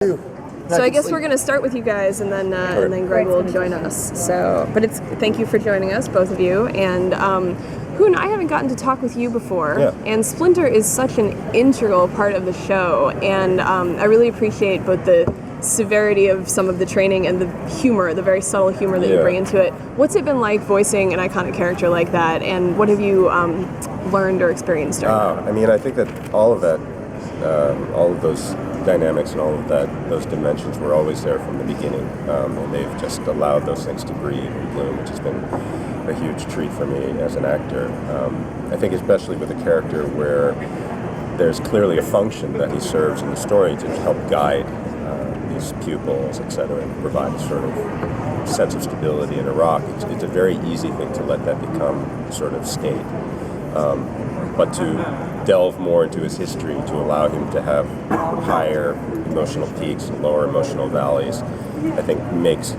So I guess we're going to start with you guys, and then Greg will join us. So, but thank you for joining us, both of you. And Hoon, I haven't gotten to talk with you before, and Splinter is such an integral part of the show, and I really appreciate both the severity of some of the training and the humor, the very subtle humor that you bring into it. What's it been like voicing an iconic character like that, and what have you learned or experienced during that? I mean, I think that all of that, all of those dynamics and all of those dimensions were always there from the beginning, and they've just allowed those things to breathe and bloom, which has been a huge treat for me as an actor. I think especially with a character where there's clearly a function that he serves in the story to help guide his pupils, etc., and provide a sort of sense of stability in a rock. It's a very easy thing to let that become sort of skate. But to delve more into his history, to allow him to have higher emotional peaks and lower emotional valleys, I think makes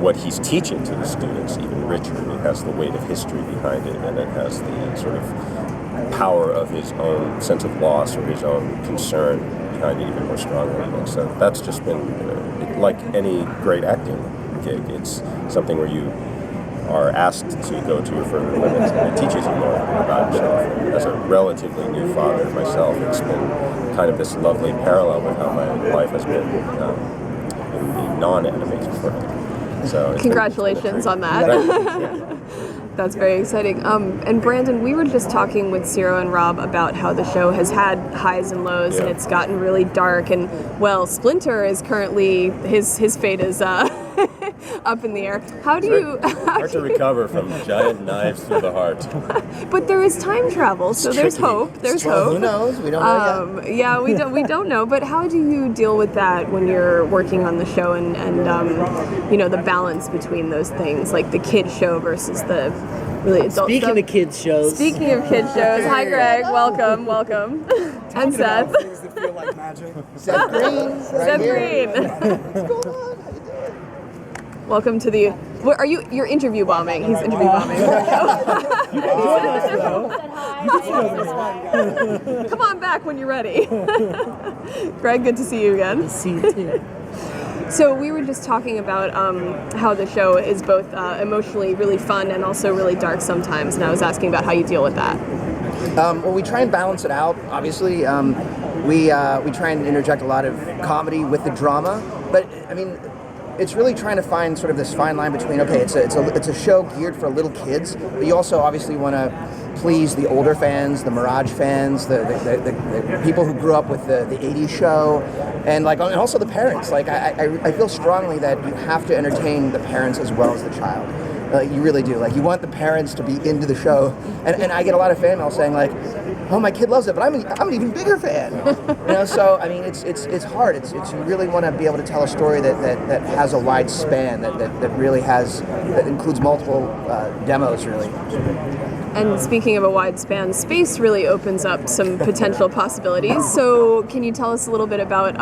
what he's teaching to the students even richer. It has the weight of history behind it, and it has the sort of power of his own sense of loss or his own concern behind it even more strongly. And so that's just been, like any great acting gig, it's something where you are asked to go to your further limits, and it teaches you more about yourself. As a relatively new father myself, it's been kind of this lovely parallel with how my life has been in the non-animation world. So congratulations on that. That's very exciting. And Brandon, we were just talking with Ciro and Rob about how the show has had highs and lows, and it's gotten really dark. And well, Splinter is currently his fate is up in the air. How do you hard to recover from giant knives through the heart? But there is time travel, so there's hope. There's hope. Who knows? We don't know yet. Yeah, we don't know. But how do you deal with that when you're working on the show and you know, the balance between those things, like the kid show versus the really adult Speaking stuff? of kids shows. Speaking of kids shows, hi Greg, welcome. And Seth. Things that feel like magic. Seth Green. Seth Green. What's going on? How you doing? Welcome to the. What are you? You're interview bombing. He's interview bombing. Come on back when you're ready. Greg, good to see you again. See you too. So we were just talking about how the show is both emotionally really fun and also really dark sometimes, and I was asking about how you deal with that. Well, we try and balance it out. Obviously, we try and interject a lot of comedy with the drama, but I mean, it's really trying to find sort of this fine line between, okay, it's a show geared for little kids, but you also obviously want to please the older fans, the Mirage fans, the people who grew up with the 80s show, and also the parents. Like I feel strongly that you have to entertain the parents as well as the child. You really do. Like, you want the parents to be into the show, and I get a lot of fan mail saying like, "Oh, my kid loves it, but I'm an even bigger fan." You know, so I mean, it's hard. It's you really want to be able to tell a story that has a wide span, that really that includes multiple demos, really. And speaking of a wide span, space really opens up some potential possibilities. So can you tell us a little bit about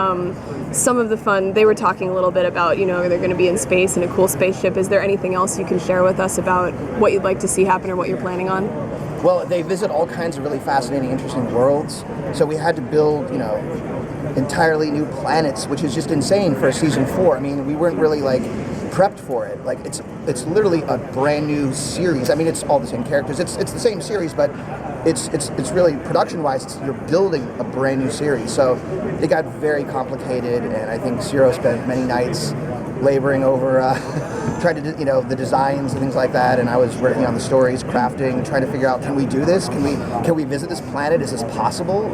some of the fun? They were talking a little bit about, you know, they're going to be in space in a cool spaceship. Is there anything else you can share with us about what you'd like to see happen or what you're planning on? Well, they visit all kinds of really fascinating, interesting worlds. So we had to build, you know, entirely new planets, which is just insane for season 4. I mean, we weren't really prepped for it. Like, it's literally a brand new series. I mean, it's all the same characters. It's the same series, but it's really, production-wise, you're building a brand new series. So it got very complicated, and I think Ciro spent many nights laboring over trying to, you know, the designs and things like that, and I was working on the stories, crafting, trying to figure out, can we do this? Can we visit this planet? Is this possible?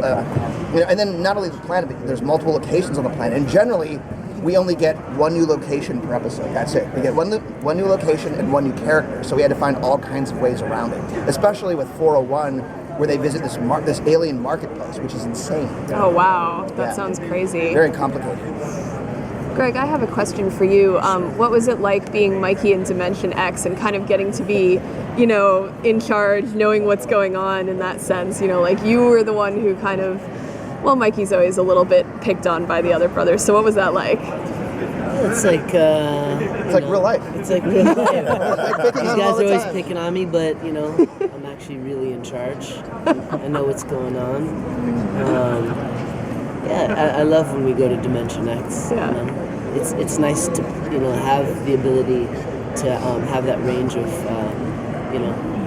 You know, and then not only the planet, but there's multiple locations on the planet, and generally we only get one new location per episode. That's it. We get one new location and one new character. So we had to find all kinds of ways around it, especially with 401, where they visit this alien marketplace, which is insane. Oh wow, that sounds crazy. Very complicated. Greg, I have a question for you. What was it like being Mikey in Dimension X and kind of getting to be, you know, in charge, knowing what's going on in that sense? You know, like, you were the one who kind of, well, Mikey's always a little bit picked on by the other brothers. So what was that like? It's like it's like real life. It's like real life. These These guys are always picking on me, but you know, I'm actually really in charge. I know what's going on. Yeah, I love when we go to Dimension X. Yeah. It's nice to have the ability to have that range of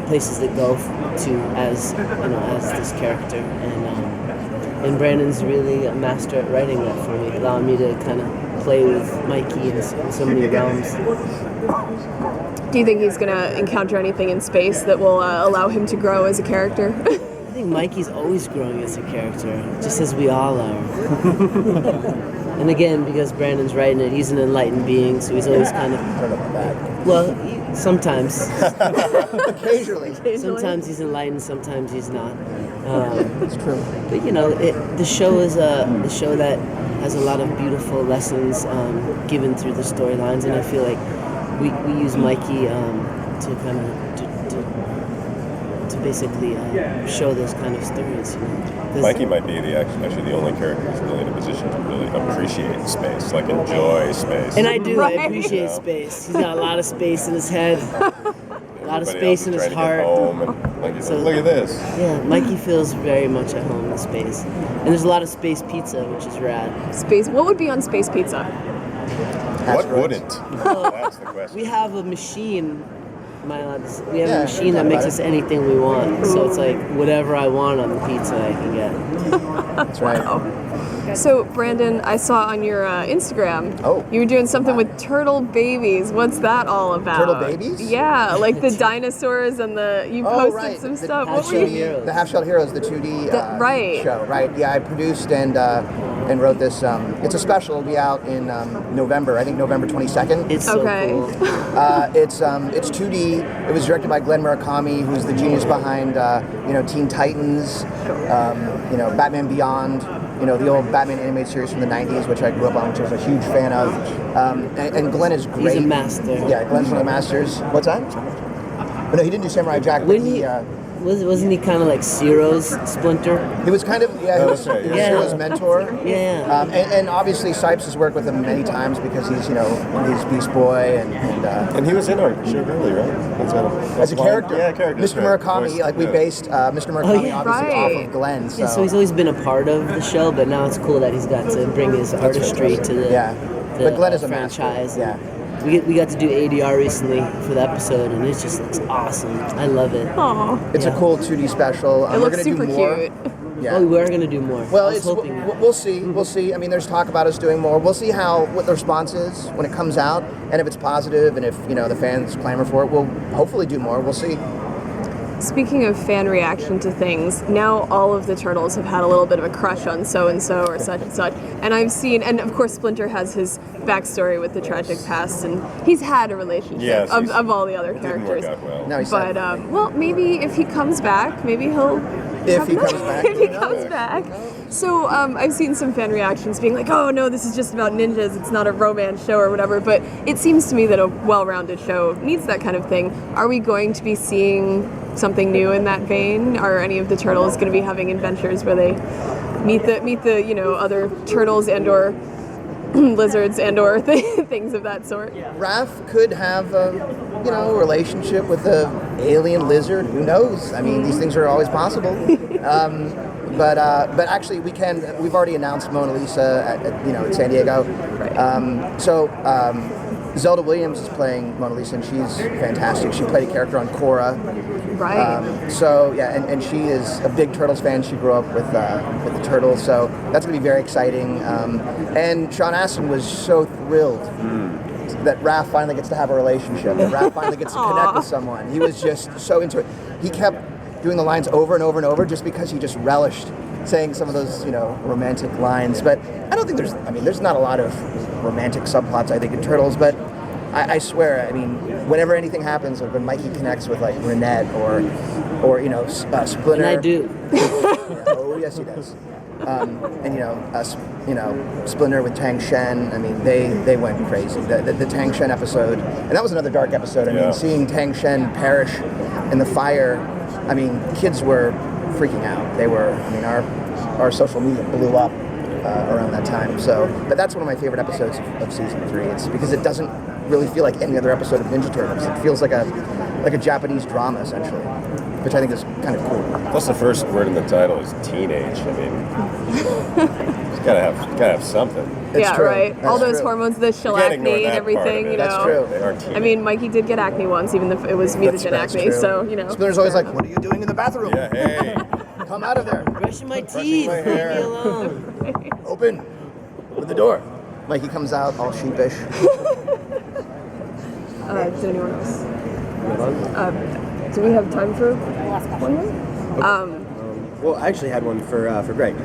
places that go to as this character, and Brandon's really a master at writing that for me, allowing me to kind of play with Mikey in so many realms. Do you think he's going to encounter anything in space that will allow him to grow as a character? I think Mikey's always growing as a character, just as we all are. And again, because Brandon's writing it, he's an enlightened being, so he's always kind of... I don't know about that. Well, sometimes. Occasionally. Sometimes he's enlightened, sometimes he's not. It's true. But the show is a show that has a lot of beautiful lessons given through the storylines, and I feel like we use Mikey to kind of to basically show those kind of stories. Mikey might be actually the only character who's really in a position to really appreciate space, like enjoy space. And I do. Right. I appreciate space. He's got a lot of space in his head, a lot of space in his trying to heart. get home and, look at this. Yeah, Mikey feels very much at home in space, and there's a lot of space pizza, which is rad. Space. What would be on space pizza? What wouldn't? That's the question. We have a machine. We have Yeah, a machine that makes us anything we want. So it's like whatever I want on the pizza, I can get. That's right. So, Brandon, I saw on your Instagram, you were doing something with turtle babies. What's that all about? Turtle babies? Yeah, like the dinosaurs and you posted right. some The stuff. Half What were you? Heroes. The Half Shell Heroes, the 2D right. show, right? Yeah, I produced and wrote this. It's a special. It'll be out in November. I think November 22nd. It's so Okay. cool. It's 2D. It was directed by Glenn Murakami, who's the genius behind Teen Titans, Batman Beyond. The old Batman animated series from the 90s, which I grew up on, which I was a huge fan of. And Glenn is great. He's a master. Yeah, Glenn's one of the masters. What's that? But no, he didn't do Samurai Jack. But Wasn't he kind of like Zero's Splinter? he was kind of, he was Yeah. Zero's mentor. Yeah. And obviously Cipes has worked with him many times because he's Beast Boy And he was in our show early, right? as a character. Yeah, character. Mr. Murakami, we based Mr. Murakami obviously off of Glenn. So. Yeah, so he's always been a part of the show, but now it's cool that he's got to bring his artistry to the, but Glenn is a franchise. master. Yeah. We got to do ADR recently for the episode, and it just looks awesome. I love it. Aw. It's a cool 2D special. It we're looks gonna super do more. cute. Yeah. Oh, we're gonna do more. Well, I was hoping. we'll see. We'll see. I mean, there's talk about us doing more. We'll see what the response is when it comes out, and if it's positive, and if the fans clamor for it, we'll hopefully do more. We'll see. Speaking of fan reaction to things, now all of the turtles have had a little bit of a crush on so-and-so or such and such. And I've seen, and of course Splinter has his backstory with the tragic past, and he's had a relationship of all the other characters. Didn't work out well. No, he's But, well, maybe if he comes back, maybe he'll... If he comes back. If he comes back. So I've seen some fan reactions being like, oh no, this is just about ninjas, it's not a romance show or whatever, but it seems to me that a well-rounded show needs that kind of thing. Are we going to be seeing something new in that vein? Are any of the turtles going to be having adventures where they meet the other turtles and or lizards and or things of that sort? Raph could have a relationship with a alien lizard. Who knows? I mean, these things are always possible. But actually, we've already announced Mona Lisa at San Diego. Right. Zelda Williams is playing Mona Lisa, and she's fantastic. She played a character on Korra. Right. And she is a big Turtles fan. She grew up with the Turtles, so that's going to be very exciting. And Sean Astin was so thrilled that Raph finally gets to have a relationship, that Raph finally gets to connect with someone. He was just so into it. He kept doing the lines over and over and over just because he just relished saying some of those, romantic lines. But I don't think there's not a lot of romantic subplots, I think, in Turtles, but I swear, whenever anything happens, like when Mikey connects with like Renette or Splinter. And I do. Oh yes, he does. Splinter with Tang Shen. They went crazy. The Tang Shen episode, and that was another dark episode. Seeing Tang Shen perish in the fire. Kids were freaking out. They were. Our social media blew up around that time. So, but that's one of my favorite episodes of season 3. It's because it doesn't really feel like any other episode of Ninja Turtles. It feels like a Japanese drama essentially, which I think is kind of cool. Plus, the first word in the title is teenage. gotta have something. It's yeah, true. right. That's All those true. hormones, the You can't ignore shellacne and that everything, part of it. you know. That's true. They aren't I mean, Mikey did get acne once, even if it was mutagen That's acne, true. so, you know. Splinter's always like, what are you doing in the bathroom? Yeah, hey. Come out of there. Brushing my teeth. my Leave hair. me alone. Open. Open the door. Mikey comes out all sheepish. Did anyone else? Do we have time for one more? Well, I actually had one for Greg.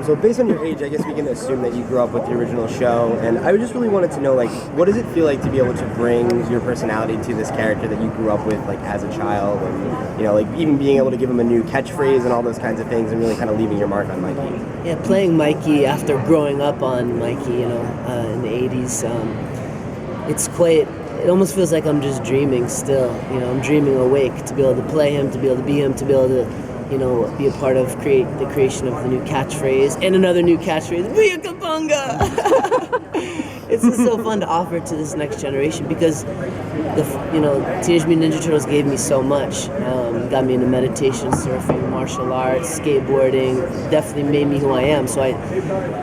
So based on your age, I guess we can assume that you grew up with the original show, and I just really wanted to know, like, what does it feel like to be able to bring your personality to this character that you grew up with, like, as a child, and, you know, like, even being able to give him a new catchphrase and all those kinds of things, and really kind of leaving your mark on Mikey. Yeah, playing Mikey after growing up on Mikey, you know, in the 80s, it's quite, it almost feels like I'm just dreaming still. You know, I'm dreaming awake to be able to play him, to be able to be him, to be able to, you know, be a part of the creation of the new catchphrase and another new catchphrase, Booyah Kabunga! It's just so fun to offer to this next generation because, Teenage Mutant Ninja Turtles gave me so much. Got me into meditation, surfing, martial arts, skateboarding, definitely made me who I am. So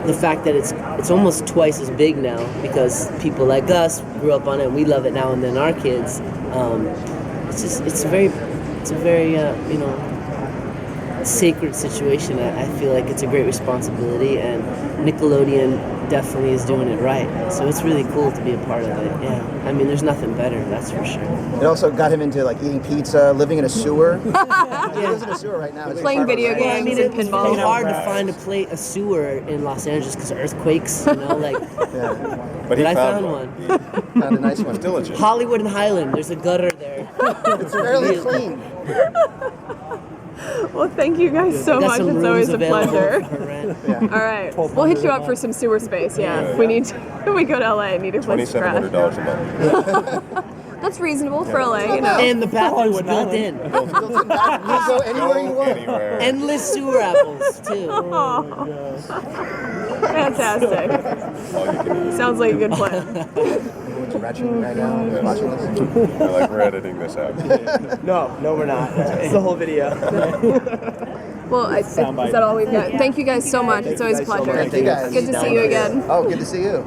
the fact that it's almost twice as big now because people like us grew up on it and we love it now, and then our kids, it's a very sacred situation. I feel like it's a great responsibility, and Nickelodeon definitely is doing it right. So it's really cool to be a part of it. Yeah, I mean, there's nothing better, that's for sure. It also got him into like eating pizza, living in a sewer. He lives in a sewer right now. It's Playing part of video it. games. I mean, and it's pinball. really hard to find a sewer in Los Angeles because of earthquakes, you know, like. Yeah. But he I found found one. Found a nice one. Diligent. Hollywood and Highland, there's a gutter there. It's fairly clean. Well, thank you guys so Got much. some It's rooms always a available pleasure. for rent. All right. We'll hit you up for some sewer space, yeah. We need to, when we go to LA, need a place to crash. $2,700 a month. That's reasonable for LA, you know. And the bathroom's built in. Built-in bathroom. You go anywhere you want. Anywhere. Endless sewer apples, too. Fantastic. All you can eat. Sounds like a good plan. Stretching right now. Watching this. They're like, we're editing this out. No, we're not. It's the whole video. Well, is that all we've got? Thank you guys so much. It's always a pleasure. Thank you guys. Good to see you again. Oh, good to see you.